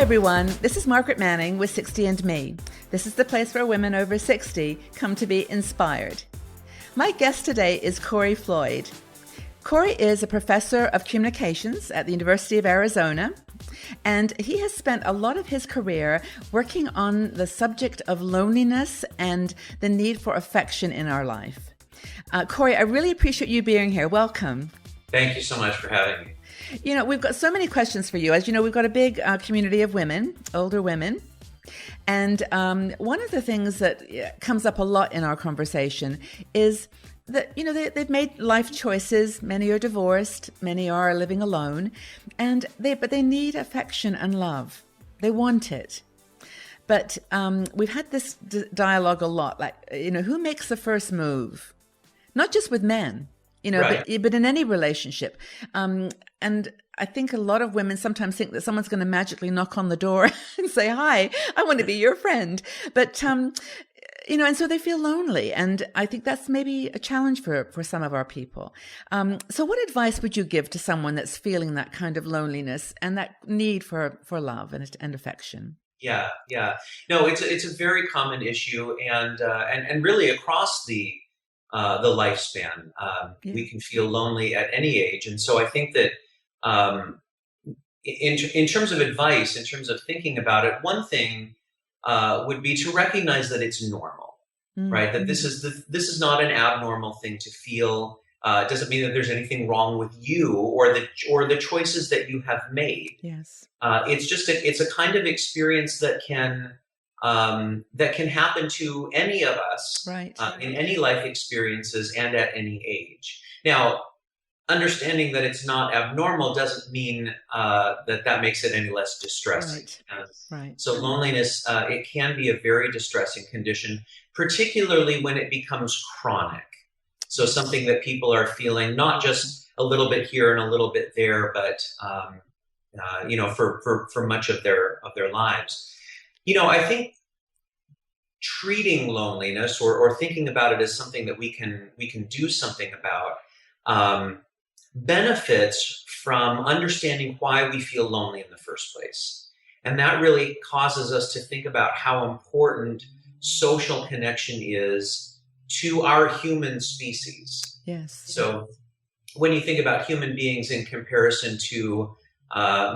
everyone, this is Margaret Manning with 60 and Me. This is the place where women over 60 come to be inspired. My guest today is Kory Floyd. Kory is a professor of communications at the University of Arizona, and he has spent a lot of his career working on the subject of loneliness and the need for affection in our life. Kory, I really appreciate you being here. Welcome. Thank you so much for having me. You know, we've got so many questions for you. As you know, we've got a big community of women, older women. And one of the things that comes up a lot in our conversation is that, you know, they've made life choices. Many are divorced. Many are living alone. But they need affection and love. They want it. But we've had this dialogue a lot, like, you know, who makes the first move? Not just with men. You know, right. but in any relationship. And I think a lot of women sometimes think that someone's going to magically knock on the door and say, hi, I want to be your friend. But, you know, and so they feel lonely. And I think that's maybe a challenge for some of our people. So what advice would you give to someone that's feeling that kind of loneliness and that need for love and affection? Yeah. No, it's a very common issue and really across the lifespan. We can feel lonely at any age. And so I think that in terms of advice, in terms of thinking about it, one thing would be to recognize that it's normal, right? That this is not an abnormal thing to feel. It doesn't mean that there's anything wrong with you or the choices that you have made. Yes. It's just it's a kind of experience that can happen to any of us, right. In any life experiences and at any age. Now, understanding that it's not abnormal doesn't mean that makes it any less distressing. Right. So loneliness, it can be a very distressing condition, particularly when it becomes chronic. So something that people are feeling not just a little bit here and a little bit there, but you know, for much of their lives. You know, I think treating loneliness or thinking about it as something that we can do something about benefits from understanding why we feel lonely in the first place. And that really causes us to think about how important social connection is to our human species. Yes. So when you think about human beings in comparison to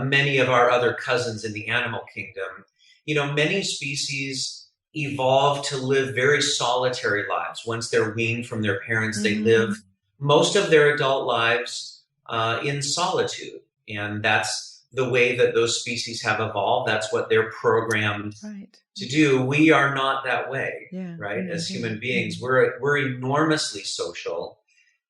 many of our other cousins in the animal kingdom, you know, many species evolve to live very solitary lives. Once they're weaned from their parents, they live most of their adult lives in solitude. And that's the way that those species have evolved. That's what they're programmed to do. We are not that way, right? As human beings, we're enormously social.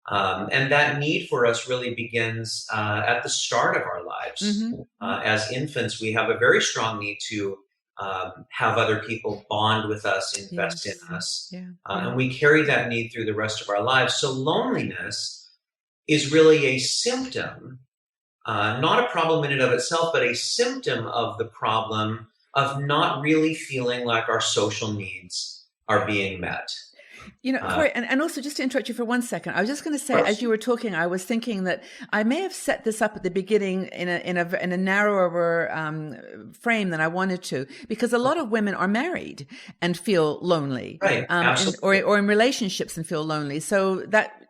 And that need for us really begins at the start of our lives. As infants, we have a very strong need to have other people bond with us, invest in us. And we carry that need through the rest of our lives. So loneliness is really a symptom, not a problem in and of itself, but a symptom of the problem of not really feeling like our social needs are being met. You know, Kory, and also just to interrupt you for 1 second, I was just going to say, as you were talking, I was thinking that I may have set this up at the beginning in a narrower frame than I wanted to, because a lot of women are married and feel lonely, right? Or in relationships and feel lonely. So that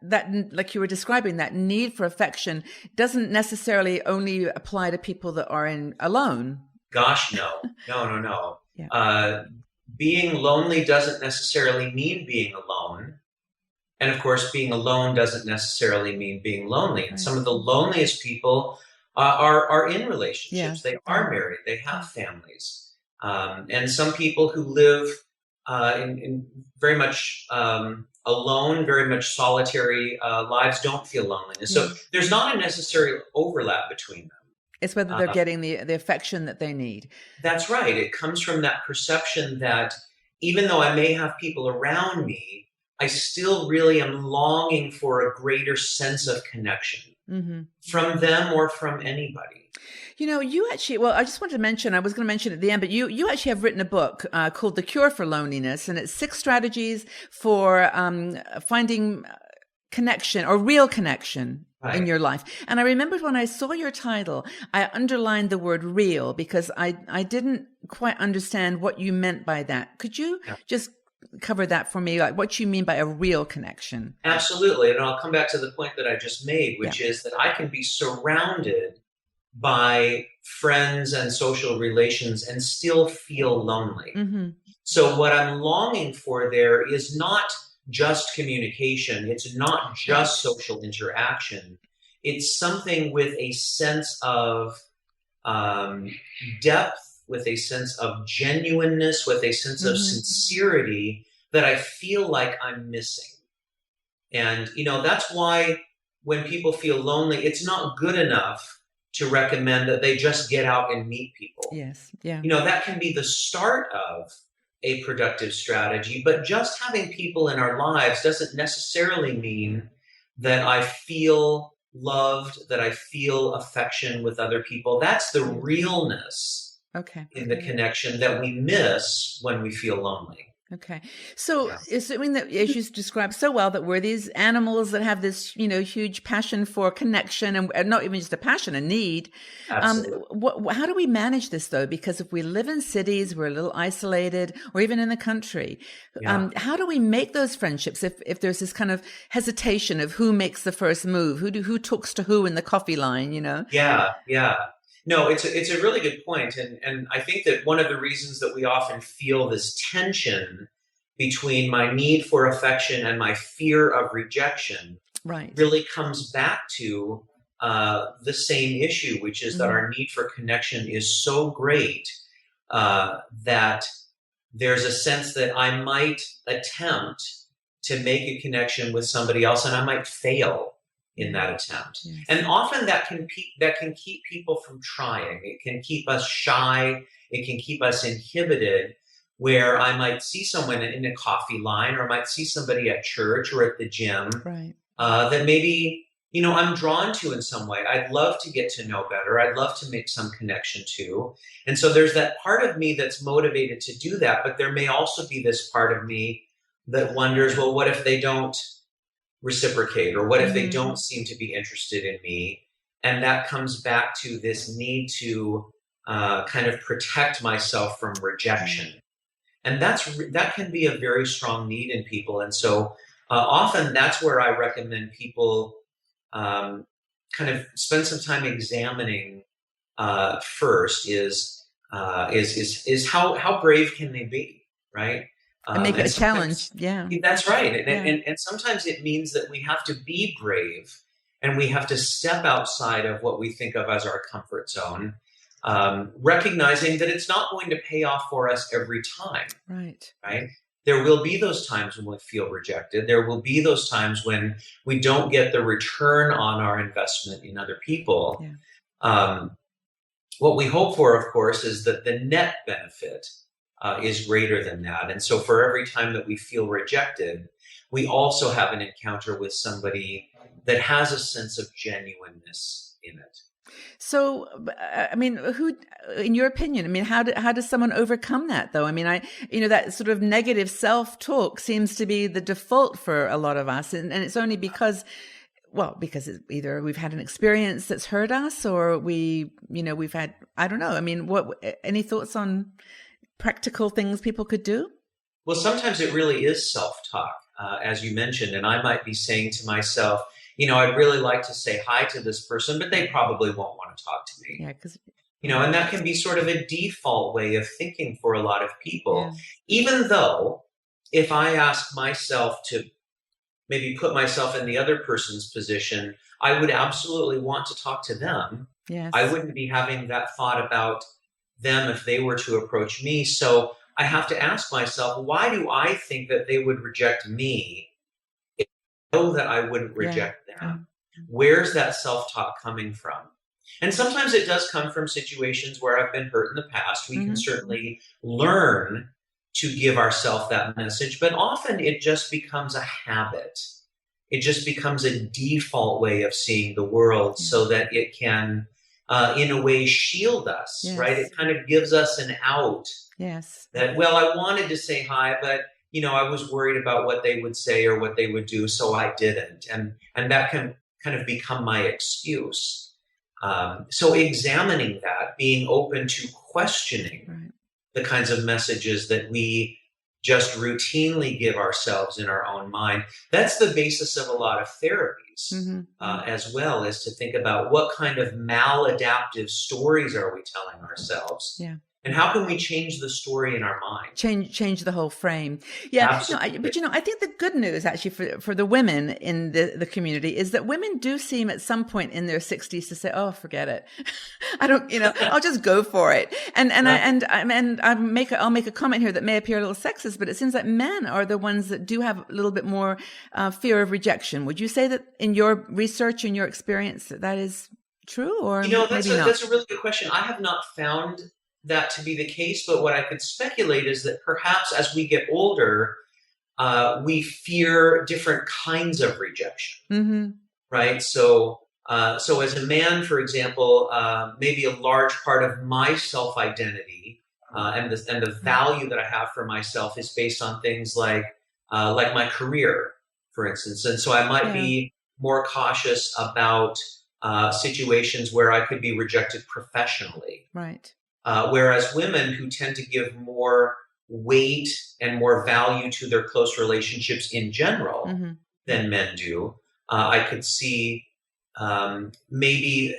like you were describing, that need for affection doesn't necessarily only apply to people that are alone. Gosh, no. Yeah. Being lonely doesn't necessarily mean being alone. And of course, being alone doesn't necessarily mean being lonely. And some of the loneliest people are in relationships. They are married. They have families. And some people who live in very much alone, very much solitary lives don't feel loneliness. So there's not a necessary overlap between them. It's whether they're getting the affection that they need. That's right. It comes from that perception that even though I may have people around me, I still really am longing for a greater sense of connection from them or from anybody. You know, you actually, well, I just wanted to mention, I was going to mention at the end, but you actually have written a book called The Cure for Loneliness, and it's 6 strategies for finding connection or real connection in Right. your life. And I remember when I saw your title, I underlined the word real because I didn't quite understand what you meant by that. Could you Yeah. just cover that for me, like what you mean by a real connection? Absolutely. And I'll come back to the point that I just made, Yeah. which is that I can be surrounded by friends and social relations and still feel lonely. Mm-hmm. So, what I'm longing for there is not just communication, it's not just Right. social interaction. It's something with a sense of um, depth, with a sense of genuineness, with a sense of Mm-hmm. sincerity that I feel like I'm missing. And, that's why when people feel lonely, it's not good enough to recommend that they just get out and meet people. Yes. Yeah. That can be the start of a productive strategy, but just having people in our lives doesn't necessarily mean that I feel loved, that I feel affection with other people. That's the Yeah. realness Okay. in the connection that we miss when we feel lonely. Okay. So, Yeah, assuming that, as you described so well, that we're these animals that have this, huge passion for connection and not even just a passion, a need. absolutely. How do we manage this though? Because if we live in cities, we're a little isolated, or even in the country. Yeah. How do we make those friendships if there's this kind of hesitation of who makes the first move, who talks to who in the coffee line? Yeah, yeah. No, it's a really good point, and I think that one of the reasons that we often feel this tension between my need for affection and my fear of rejection Right. really comes back to the same issue, which is that Mm-hmm. our need for connection is so great that there's a sense that I might attempt to make a connection with somebody else and I might fail in Yeah. that attempt. Yes. And often that can keep people from trying. It can keep us shy. It can keep us inhibited. Where I might see someone in a coffee line, or I might see somebody at church or at the gym Right. that maybe I'm drawn to in some way. I'd love to get to know better. I'd love to make some connection to. And so there's that part of me that's motivated to do that, but there may also be this part of me that wonders, well, what if they don't reciprocate, or what if they Mm-hmm. don't seem to be interested in me? And that comes back to this need to kind of protect myself from rejection. And that can be a very strong need in people. And so often that's where I recommend people um, kind of spend some time examining first is how brave can they be, right? And make it And a challenge. sometimes Yeah. that's right, and, Yeah. and and sometimes it means that we have to be brave, and we have to step outside of what we think of as our comfort zone, recognizing that it's not going to pay off for us every time, Right. right? There will be those times when we feel rejected. There will be those times when we don't get the return on our investment in other people. Yeah. Um, what we hope for, of course, is that the net benefit is greater than that. And so for every time that we feel rejected, we also have an encounter with somebody that has a sense of genuineness in it. So, I mean, in your opinion, I mean, how does someone overcome that though? I mean, that sort of negative self-talk seems to be the default for a lot of us. And it's only because it's either we've had an experience that's hurt us, or we've had, I don't know. I mean, any thoughts on practical things people could do? Well, sometimes it really is self-talk, as you mentioned, and I might be saying to myself, I'd really like to say hi to this person, but they probably won't want to talk to me. Yeah. Cause And that can be sort of a default way of thinking for a lot of yeah. people, even though if I ask myself to maybe put myself in the other person's position, I would absolutely want to talk to them. Yes. I wouldn't be having that thought about them if they were to approach me. So I have to ask myself, why do I think that they would reject me if I know that I wouldn't reject them? Where's that self-talk coming from? And sometimes it does come from situations where I've been hurt in the past. We can certainly learn to give ourselves that message, but often it just becomes a habit. It just becomes a default way of seeing the world so that it can, in a way, shield us, right? It kind of gives us an out. Yes. That, well, I wanted to say hi, but I was worried about what they would say or what they would do, so I didn't. And that can kind of become my excuse. So examining that, being open to questioning the kinds of messages that we just routinely give ourselves in our own mind. That's the basis of a lot of therapies as well, is to think about what kind of maladaptive stories are we telling ourselves? Yeah. And how can we change the story in our mind? Change the whole frame. Yeah. Absolutely. But I think the good news actually for the women in the community is that women do seem at some point in their 60s to say, "Oh, forget it. I don't, I'll just go for it." I'll make a comment here that may appear a little sexist, but it seems like men are the ones that do have a little bit more fear of rejection. Would you say that in your research and your experience that is true, or that's a really good question. I have not found that to be the case, but what I could speculate is that perhaps as we get older, we fear different kinds of rejection, right? So as a man, for example, maybe a large part of my self-identity and the value that I have for myself is based on things like my career, for instance, and so I might be more cautious about situations where I could be rejected professionally, right? Whereas women who tend to give more weight and more value to their close relationships in general than men do, I could see maybe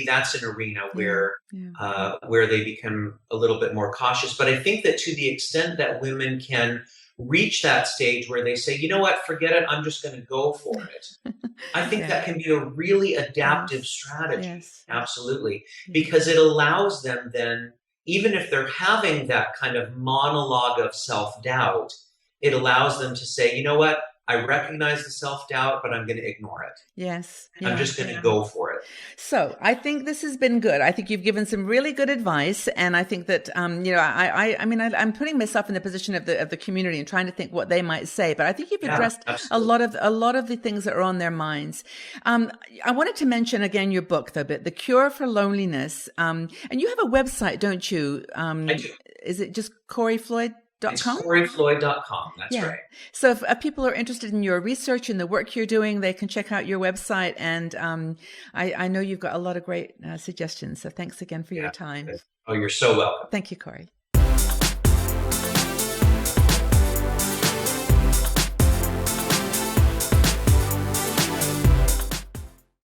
that's an arena where they become a little bit more cautious. But I think that to the extent that women can reach that stage where they say, "You know what, forget it, I'm just going to go for it." I think that can be a really adaptive strategy. Yes. Absolutely. Because it allows them then, even if they're having that kind of monologue of self-doubt, it allows them to say, "You know what, I recognize the self-doubt, but I'm going to ignore it. Yes. I'm just going to go for it." So I think this has been good. I think you've given some really good advice. And I think that, I'm putting myself in the position of the community and trying to think what they might say, but I think you've addressed a lot of the things that are on their minds. I wanted to mention again your book though, but The Cure for Loneliness. And you have a website, don't you? I do. Is it just Kory Floyd? It's KoryFloyd.com. That's right. So if people are interested in your research and the work you're doing, they can check out your website. And I know you've got a lot of great suggestions. So thanks again for your time. Oh, you're so welcome. Thank you, Kory.